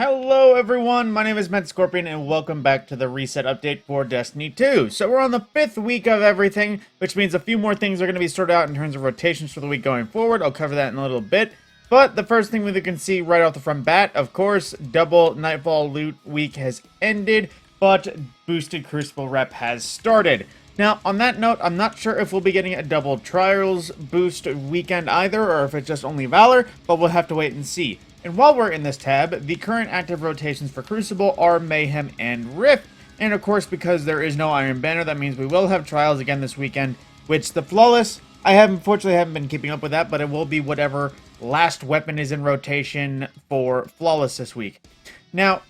Hello everyone, my name is Met Scorpion and welcome back to the reset update for Destiny 2. So we're on the 5th week of everything, which means a few more things are going to be sorted out in terms of rotations for the week going forward. I'll cover that in a little bit. But the first thing we can see right off the front bat, of course, double Nightfall loot week has ended, but boosted Crucible rep has started. Now, on that note, I'm not sure if we'll be getting a double Trials boost weekend either, or if it's just only Valor, but we'll have to wait and see. And while we're in this tab, the current active rotations for Crucible are Mayhem and Rift. And of course, because there is no Iron Banner, that means we will have Trials again this weekend, which the Flawless, unfortunately haven't been keeping up with that, but it will be whatever last weapon is in rotation for Flawless this week. Now,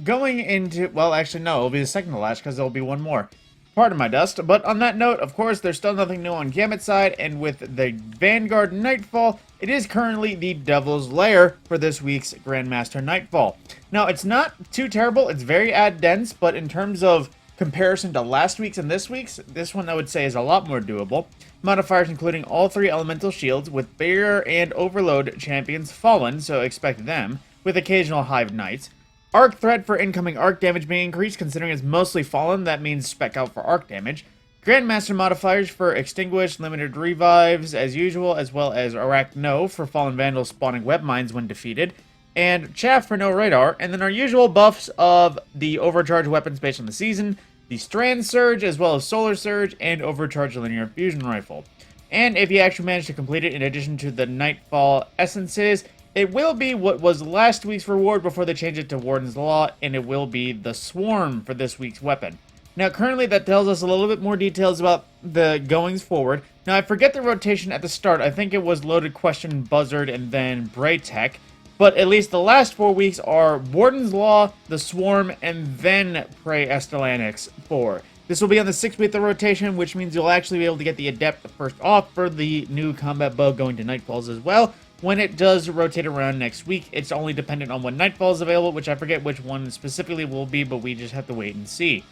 going into, well, actually no, it'll be the second to last because there'll be one more. Pardon my dust, but on that note, of course, there's still nothing new on Gambit side, and with the Vanguard Nightfall, it is currently the Devil's Lair for this week's Grandmaster Nightfall. Now, it's not too terrible, it's very ad dense, but in terms of comparison to last week's and this week's, this one I would say is a lot more doable. Modifiers including all 3 elemental shields, with Barrier and Overload champions fallen, so expect them, with occasional Hive Knights. Arc threat for incoming arc damage being increased, considering it's mostly fallen, that means spec out for arc damage. Grandmaster modifiers for extinguish, limited revives as usual, as well as Arachno for fallen vandals spawning web mines when defeated. And chaff for no radar, and then our usual buffs of the overcharge weapons based on the season, the strand surge, as well as solar surge, and overcharge linear fusion rifle. And if you actually manage to complete it in addition to the Nightfall essences, it will be what was last week's reward before they changed it to Warden's Law, and it will be the Swarm for this week's weapon. Now, currently that tells us a little bit more details about the goings forward. Now, I forget the rotation at the start. I think it was Loaded Question, Buzzard, and then Braytech. But at least the last 4 weeks are Warden's Law, the Swarm, and then Prey Estelanix 4. This will be on the 6th week of the rotation, which means you'll actually be able to get the Adept first off for the new combat bow going to Nightfalls as well. When it does rotate around next week, it's only dependent on when Nightfall is available, which I forget which one specifically will be, but we just have to wait and see.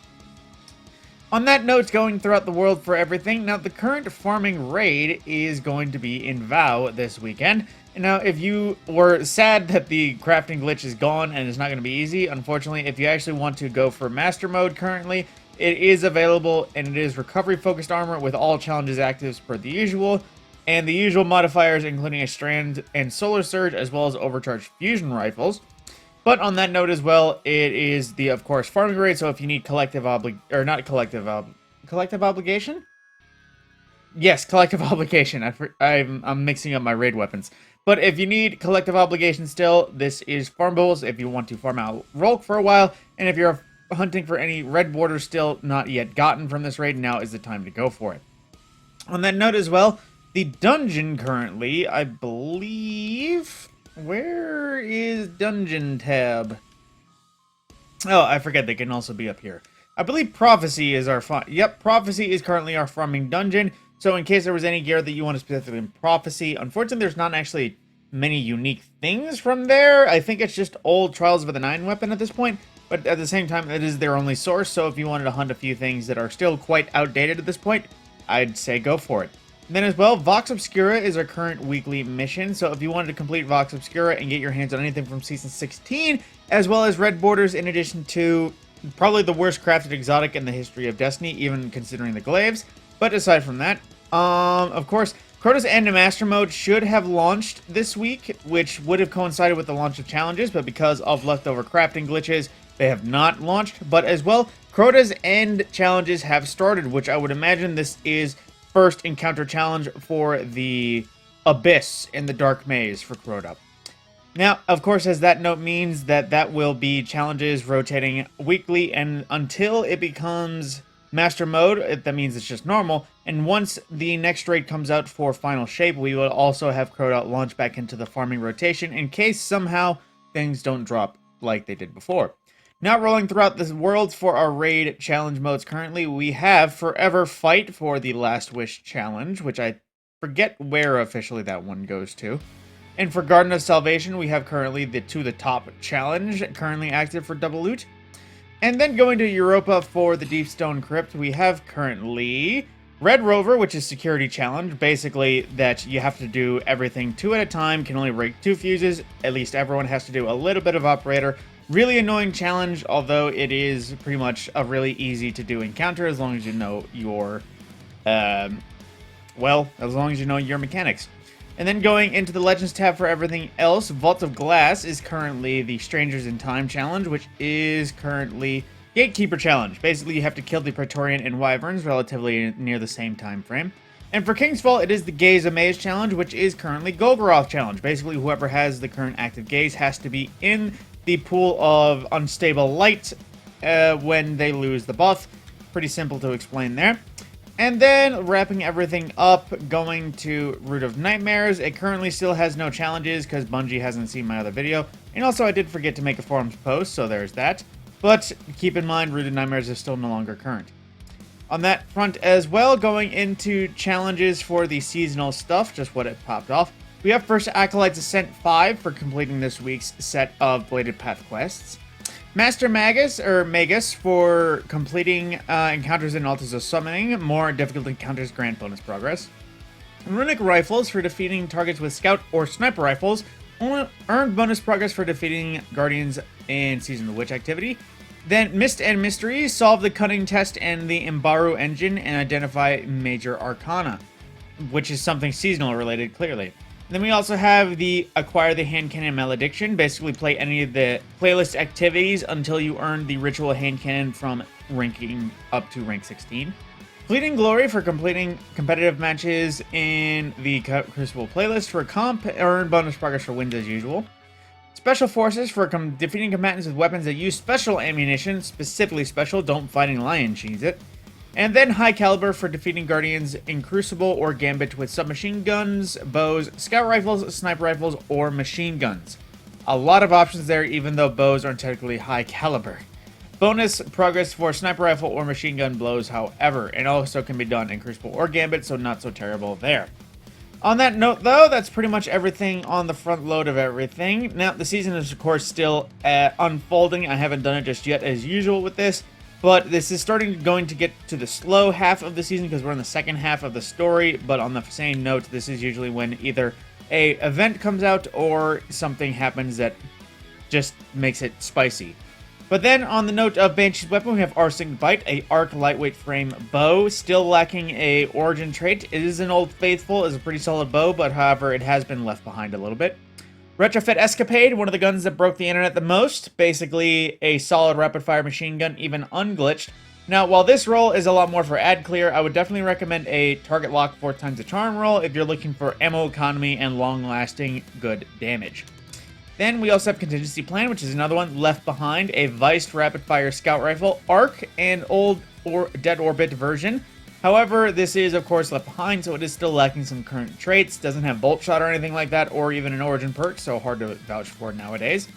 On that note, going throughout the world for everything, now the current farming raid is going to be in Vow this weekend. Now, if you were sad that the crafting glitch is gone and it's not going to be easy, unfortunately, if you actually want to go for Master Mode currently, it is available, and it is recovery-focused armor with all challenges active per the usual. And the usual modifiers, including a strand and solar surge, as well as overcharged fusion rifles. But on that note as well, it is the, of course, farming raid. So if you need collective collective obligation? Yes, collective obligation. I'm mixing up my raid weapons. But if you need collective obligation still, this is farmables if you want to farm out Rolk for a while. And if you're hunting for any red borders still not yet gotten from this raid, now is the time to go for it. On that note as well, the dungeon currently, I believe... Where is dungeon tab? Oh, I forget they can also be up here. I believe Prophecy is our Prophecy is currently our farming dungeon. So in case there was any gear that you want to specifically in Prophecy, unfortunately there's not actually many unique things from there. I think it's just old Trials of the Nine weapon at this point. But at the same time, it is their only source. So if you wanted to hunt a few things that are still quite outdated at this point, I'd say go for it. Then as well, Vox Obscura is our current weekly mission, so if you wanted to complete Vox Obscura and get your hands on anything from Season 16, as well as Red Borders, in addition to probably the worst crafted exotic in the history of Destiny, even considering the glaives. But aside from that, of course, Crota's End of Master Mode should have launched this week, which would have coincided with the launch of challenges, but because of leftover crafting glitches, they have not launched. But as well, Crota's End challenges have started, which I would imagine this is first encounter challenge for the Abyss in the Dark Maze for Crota. Now, of course, as that note means that will be challenges rotating weekly, and until it becomes Master Mode, that means it's just normal, and once the next raid comes out for Final Shape, we will also have Crota launch back into the farming rotation in case somehow things don't drop like they did before. Now rolling throughout the worlds for our raid challenge modes currently, we have Forever Fight for the Last Wish challenge, which I forget where officially that one goes to. And for Garden of Salvation, we have currently the To the Top challenge, currently active for double loot. And then going to Europa for the Deep Stone Crypt, we have currently Red Rover, which is security challenge, basically that you have to do everything 2 at a time, can only break 2 fuses, at least everyone has to do a little bit of operator. Really annoying challenge, although it is pretty much a really easy to do encounter as long as you know your, well, as long as you know your mechanics. And then going into the Legends tab for everything else, Vault of Glass is currently the Strangers in Time challenge, which is currently Gatekeeper challenge. Basically, you have to kill the Praetorian and Wyverns relatively near the same time frame. And for King's Fall, it is the Gaze Amaze challenge, which is currently Golgoroth challenge. Basically, whoever has the current active gaze has to be in the pool of unstable light when they lose the buff. Pretty simple to explain there. And then, wrapping everything up, going to Root of Nightmares. It currently still has no challenges because Bungie hasn't seen my other video. And also, I did forget to make a forums post, so there's that. But keep in mind, Root of Nightmares is still no longer current. On that front as well, going into challenges for the seasonal stuff, just what it popped off. We have first Acolyte's Ascent 5 for completing this week's set of Bladed Path quests. Master Magus, or Magus, for completing encounters in Altars of Summoning. More difficult encounters grant bonus progress. Runic Rifles for defeating targets with Scout or Sniper Rifles. Earned bonus progress for defeating Guardians in Season of the Witch activity. Then Mist and Mystery, solve the Cunning Test and the Imbaru engine and identify Major Arcana, which is something seasonal related, clearly. Then we also have the Acquire the Hand Cannon Malediction, basically play any of the playlist activities until you earn the Ritual Hand Cannon from ranking up to rank 16. Fleeting Glory for completing competitive matches in the Crucible playlist. For comp, earn bonus progress for wins as usual. Special Forces for defeating combatants with weapons that use special ammunition, specifically special, don't Fighting Lion cheese it. And then High Caliber for defeating Guardians in Crucible or Gambit with submachine guns, bows, scout rifles, sniper rifles, or machine guns. A lot of options there, even though bows aren't technically high caliber. Bonus progress for sniper rifle or machine gun blows, however, and also can be done in Crucible or Gambit, so not so terrible there. On that note, though, that's pretty much everything on the front load of everything. Now, the season is, of course, still unfolding. I haven't done it just yet, as usual with this, but this is going to get to the slow half of the season because we're in the second half of the story. But on the same note, this is usually when either a event comes out or something happens that just makes it spicy. But then, on the note of Banshee's weapon, we have Arsenic Bite, a arc lightweight frame bow, still lacking a origin trait. It is an Old Faithful, is a pretty solid bow, but however, it has been left behind a little bit. Retrofit Escapade, one of the guns that broke the internet the most, basically a solid rapid-fire machine gun, even unglitched. Now, while this roll is a lot more for ad clear, I would definitely recommend a target lock 4 times the charm roll if you're looking for ammo economy and long-lasting good damage. Then we also have Contingency Plan, which is another one left behind, a Viced rapid-fire scout rifle, arc, and old or Dead Orbit version. However, this is, of course, left behind, so it is still lacking some current traits. Doesn't have Bolt Shot or anything like that, or even an origin perk, so hard to vouch for nowadays.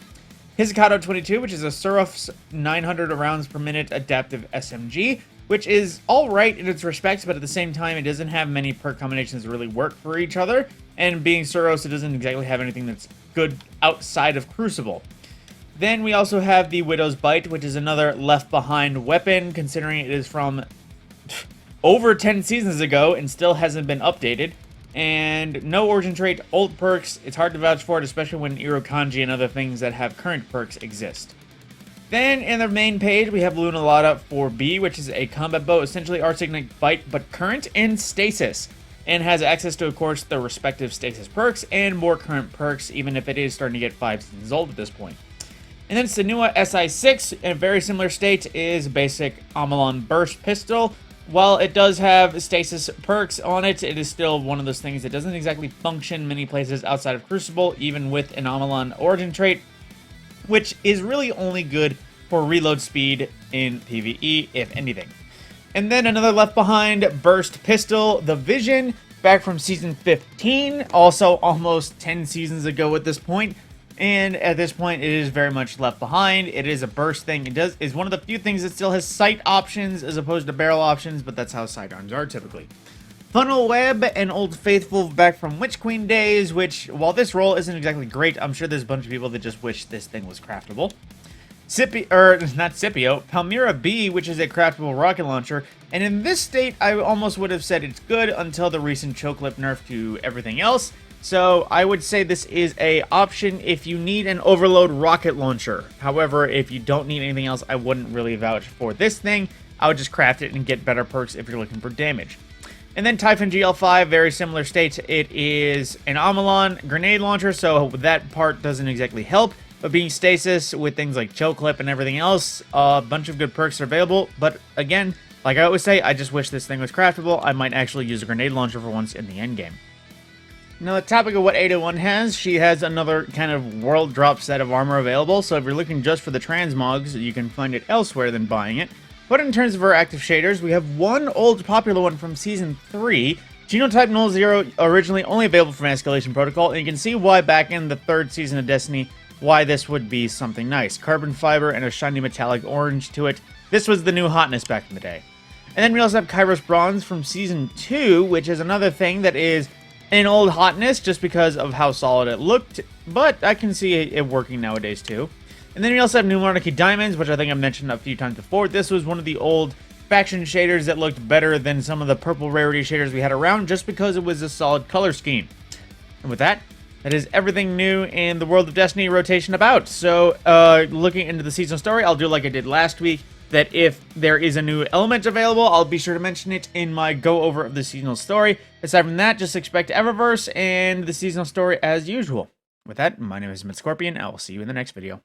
Hizakato 22, which is a Suruf's 900 rounds per minute adaptive SMG, which is alright in its respects, but at the same time, it doesn't have many perk combinations that really work for each other. And being Suros, it doesn't exactly have anything that's good outside of Crucible. Then we also have the Widow's Bite, which is another left-behind weapon, considering it is from over 10 seasons ago and still hasn't been updated. And no origin trait, old perks, it's hard to vouch for it, especially when Irokanji and other things that have current perks exist. Then, in the main page, we have Lunalada 4B, which is a combat bow, essentially Arsenic Bite, but current and stasis, and has access to, of course, the respective stasis perks and more current perks, even if it is starting to get 5 seasons old at this point. And then Senua SI6, in a very similar state, is basic Amalon Burst Pistol. While it does have stasis perks on it, it is still one of those things that doesn't exactly function many places outside of Crucible, even with an Amalon origin trait, which is really only good for reload speed in PvE, if anything. And then another left behind burst pistol, the Vision, back from season 15, also almost 10 seasons ago at this point. And at this point, it is very much left behind. It is a burst thing. It is one of the few things that still has sight options as opposed to barrel options, but that's how sidearms are typically. Funnel Web and Old Faithful back from Witch Queen days, which, while this roll isn't exactly great, I'm sure there's a bunch of people that just wish this thing was craftable. Palmyra B, which is a craftable rocket launcher, and in this state, I almost would have said it's good until the recent choke clip nerf to everything else. So I would say this is a option if you need an overload rocket launcher. However, if you don't need anything else, I wouldn't really vouch for this thing. I would just craft it and get better perks if you're looking for damage. And then Typhon GL5, very similar state. It is an Amalon grenade launcher, so that part doesn't exactly help. But being stasis with things like choke clip and everything else, a bunch of good perks are available. But again, like I always say, I just wish this thing was craftable. I might actually use a grenade launcher for once in the endgame. Now, the topic of what 801 has, she has another kind of world drop set of armor available, so if you're looking just for the transmogs, you can find it elsewhere than buying it. But in terms of her active shaders, we have one old popular one from Season 3, Genotype 00, originally only available from Escalation Protocol, and you can see why back in the 3rd season of Destiny, why this would be something nice. Carbon fiber and a shiny metallic orange to it. This was the new hotness back in the day. And then we also have Kairos Bronze from Season 2, which is another thing that is an old hotness just because of how solid it looked, but I can see it working nowadays too. And then we also have New Monarchy Diamonds, which I think I mentioned a few times before. This was one of the old faction shaders that looked better than some of the purple rarity shaders we had around just because it was a solid color scheme. And with that, that is everything new in the World of Destiny rotation about. So looking into the seasonal story, I'll do like I did last week, that if there is a new element available, I'll be sure to mention it in my go-over of the seasonal story. Aside from that, just expect Eververse and the seasonal story as usual. With that, my name is Scorpion, and I will see you in the next video.